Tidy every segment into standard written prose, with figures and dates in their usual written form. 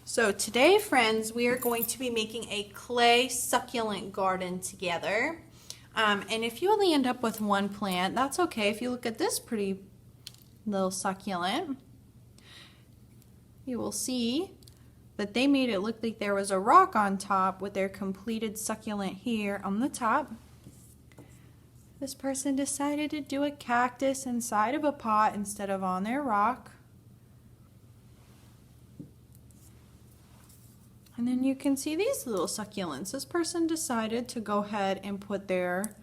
So today, friends, we are going to be making a clay succulent garden together. And if you only end up with one plant, that's okay. If you look at this pretty little succulent, you will see that they made it look like there was a rock on top with their completed succulent here on the top. This person decided to do a cactus inside of a pot instead of on their rock. And then you can see these little succulents. This person decided to go ahead and put their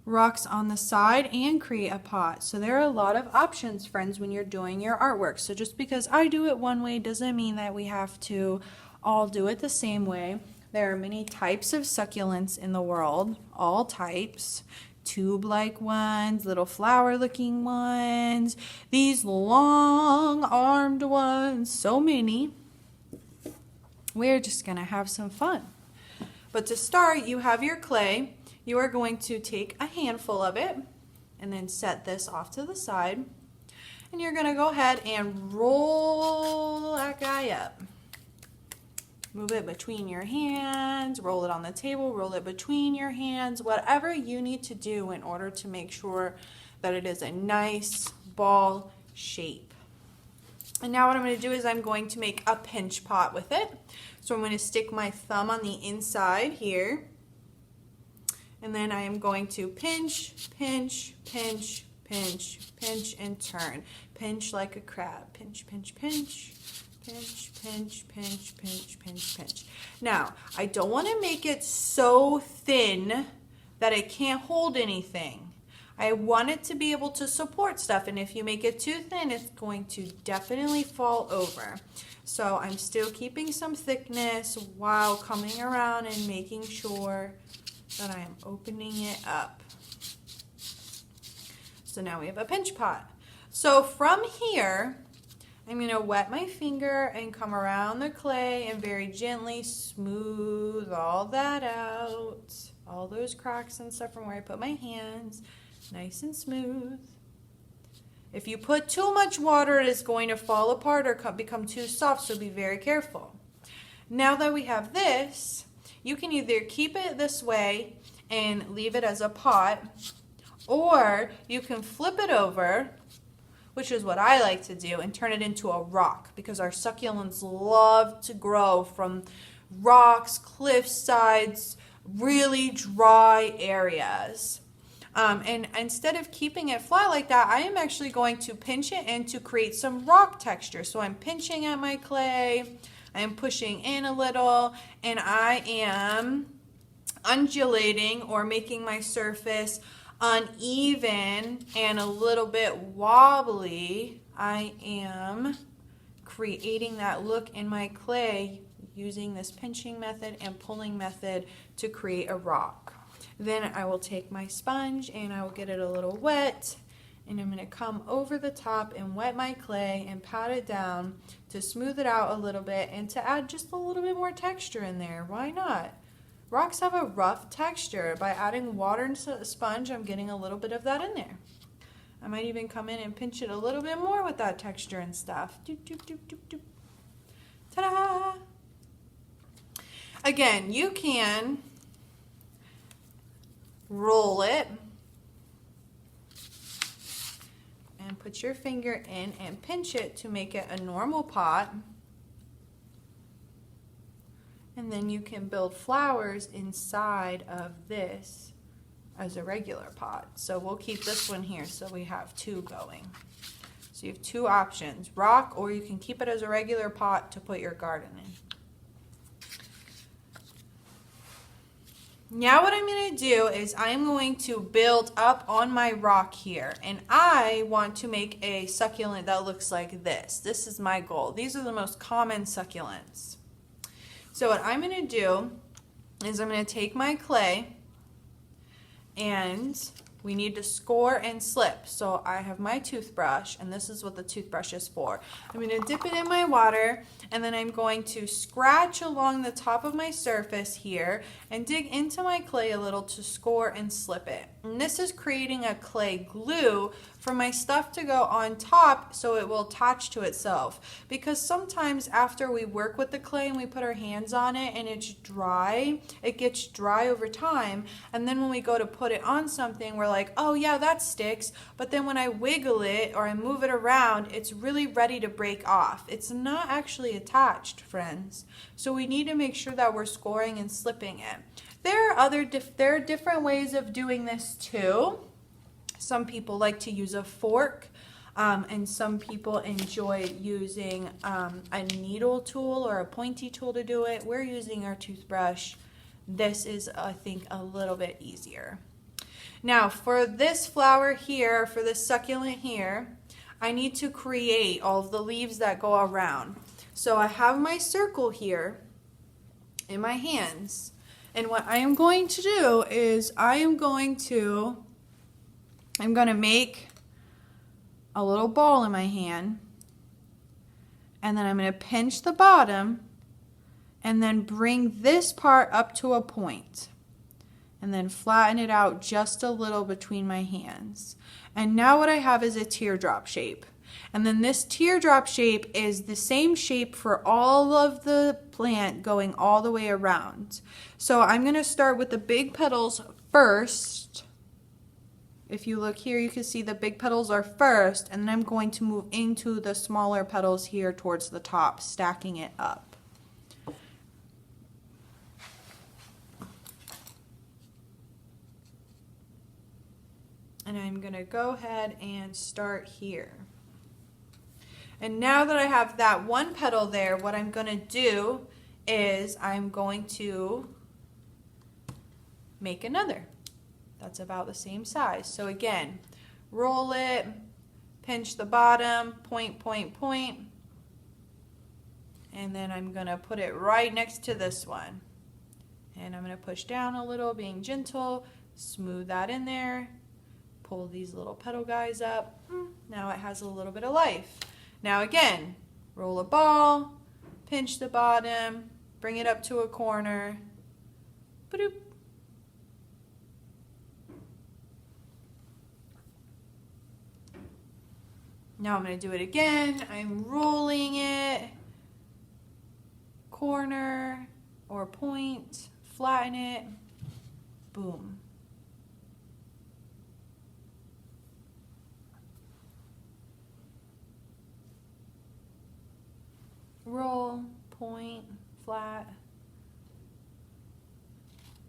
rocks on the side and create a pot. So there are a lot of options, friends, when you're doing your artwork. So just because I do it one way doesn't mean that we have to all do it the same way. There are many types of succulents in the world, all types. Tube-like ones, little flower-looking ones, these long-armed ones, so many. We're just going to have some fun. But to start, you have your clay. You are going to take a handful of it and then set this off to the side. And you're going to go ahead and roll that guy up. Move it between your hands, roll it on the table, roll it between your hands, whatever you need to do in order to make sure that it is a nice ball shape. And now what I'm going to do is I'm going to make a pinch pot with it. So I'm going to stick my thumb on the inside here. And then I am going to pinch, pinch, pinch, pinch, pinch, and turn. Pinch like a crab. Pinch, pinch, pinch. Pinch, pinch, pinch, pinch, pinch, pinch. Now, I don't want to make it so thin that it can't hold anything. I want it to be able to support stuff, and if you make it too thin, it's going to definitely fall over. So I'm still keeping some thickness while coming around and making sure that I am opening it up. So now we have a pinch pot. So from here, I'm going to wet my finger and come around the clay and very gently smooth all that out. All those cracks and stuff from where I put my hands. Nice and smooth. If you put too much water, it is going to fall apart or become too soft, so be very careful. Now that we have this, you can either keep it this way and leave it as a pot, or you can flip it over, which is what I like to do, and turn it into a rock, because our succulents love to grow from rocks, cliff sides, really dry areas. And instead of keeping it flat like that, I am actually going to pinch it in to create some rock texture. So I'm pinching at my clay, I am pushing in a little, and I am undulating or making my surface uneven and a little bit wobbly. I am creating that look in my clay using this pinching method and pulling method to create a rock. Then I will take my sponge and I will get it a little wet, and I'm going to come over the top and wet my clay and pat it down to smooth it out a little bit and to add just a little bit more texture in there. Why not? Rocks have a rough texture. By adding water and sponge, I'm getting a little bit of that in there. I might even come in and pinch it a little bit more with that texture and stuff. Doop, doop, doop, doop, doop. Ta-da! Again, you can roll it and put your finger in and pinch it to make it a normal pot. And then you can build flowers inside of this as a regular pot. So we'll keep this one here so we have two going. So you have two options, rock, or you can keep it as a regular pot to put your garden in. Now what I'm going to do is I'm going to build up on my rock here, and I want to make a succulent that looks like this. This is my goal. These are the most common succulents. So what I'm going to do is I'm going to take my clay and We need to score and slip. So I have my toothbrush, and this is what the toothbrush is for. I'm going to dip it in my water, and then I'm going to scratch along the top of my surface here and dig into my clay a little to score and slip it. And this is creating a clay glue for my stuff to go on top so it will attach to itself. Because sometimes after we work with the clay and we put our hands on it and it's dry, it gets dry over time, and then when we go to put it on something, we're like, oh yeah, that sticks, but then when I wiggle it or I move it around, it's really ready to break off. It's not actually attached, friends. So we need to make sure that we're scoring and slipping it. There are different ways of doing this too. Some people like to use a fork, and some people enjoy using a needle tool or a pointy tool to do it. We're using our toothbrush. This is, I think, a little bit easier. Now, for this flower here, for this succulent here, I need to create all of the leaves that go around. So I have my circle here in my hands. And what I am going to do is I'm going to make a little ball in my hand. And then I'm going to pinch the bottom and then bring this part up to a point. And then flatten it out just a little between my hands. And now what I have is a teardrop shape. And then this teardrop shape is the same shape for all of the plant going all the way around. So I'm going to start with the big petals first. If you look here, you can see the big petals are first, and then I'm going to move into the smaller petals here towards the top, stacking it up. And I'm going to go ahead and start here. And now that I have that one petal there, what I'm going to do is I'm going to make another. That's about the same size. So again, roll it, pinch the bottom, point, point, point. And then I'm going to put it right next to this one. And I'm going to push down a little, being gentle, smooth that in there. Pull these little petal guys up. Now it has a little bit of life. Now again, roll a ball, pinch the bottom, bring it up to a corner. Ba-doop. Now I'm going to do it again. I'm rolling it, corner or point, flatten it, boom. Roll, point, flat.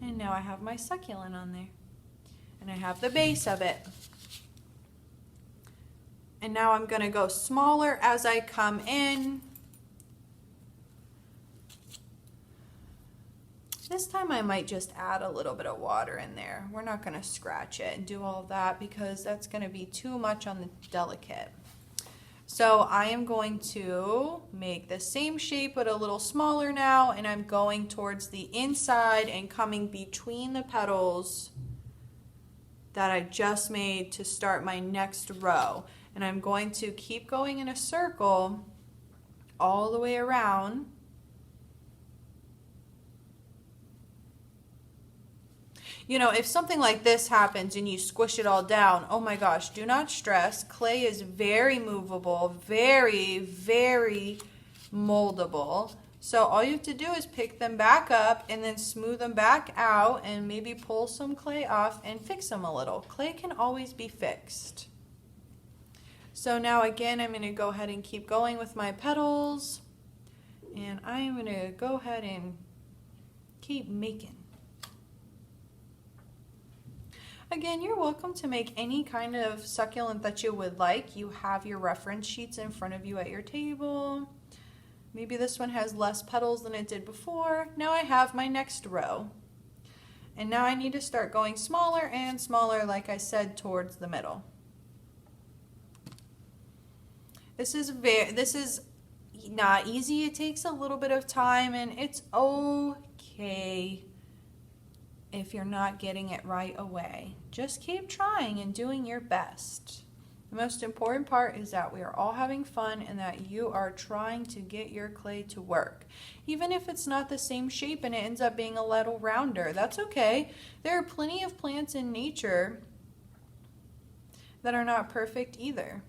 And now I have my succulent on there. And I have the base of it. And now I'm going to go smaller as I come in. This time I might just add a little bit of water in there. We're not going to scratch it and do all of that because that's going to be too much on the delicate. So I am going to make the same shape but a little smaller now, and I'm going towards the inside and coming between the petals that I just made to start my next row. And I'm going to keep going in a circle all the way around. You know, if something like this happens and you squish it all down, oh my gosh, do not stress. Clay is very movable, very, very moldable. So all you have to do is pick them back up and then smooth them back out and maybe pull some clay off and fix them a little. Clay can always be fixed. So now again, I'm going to go ahead and keep going with my petals. And I'm going to go ahead and keep making. Again, you're welcome to make any kind of succulent that you would like. You have your reference sheets in front of you at your table. Maybe this one has less petals than it did before. Now I have my next row. And now I need to start going smaller and smaller, like I said, towards the middle. This is not easy. It takes a little bit of time, and it's okay. if you're not getting it right away. Just keep trying and doing your best. The most important part is that we are all having fun and that you are trying to get your clay to work. Even if it's not the same shape and it ends up being a little rounder, that's okay. There are plenty of plants in nature that are not perfect either.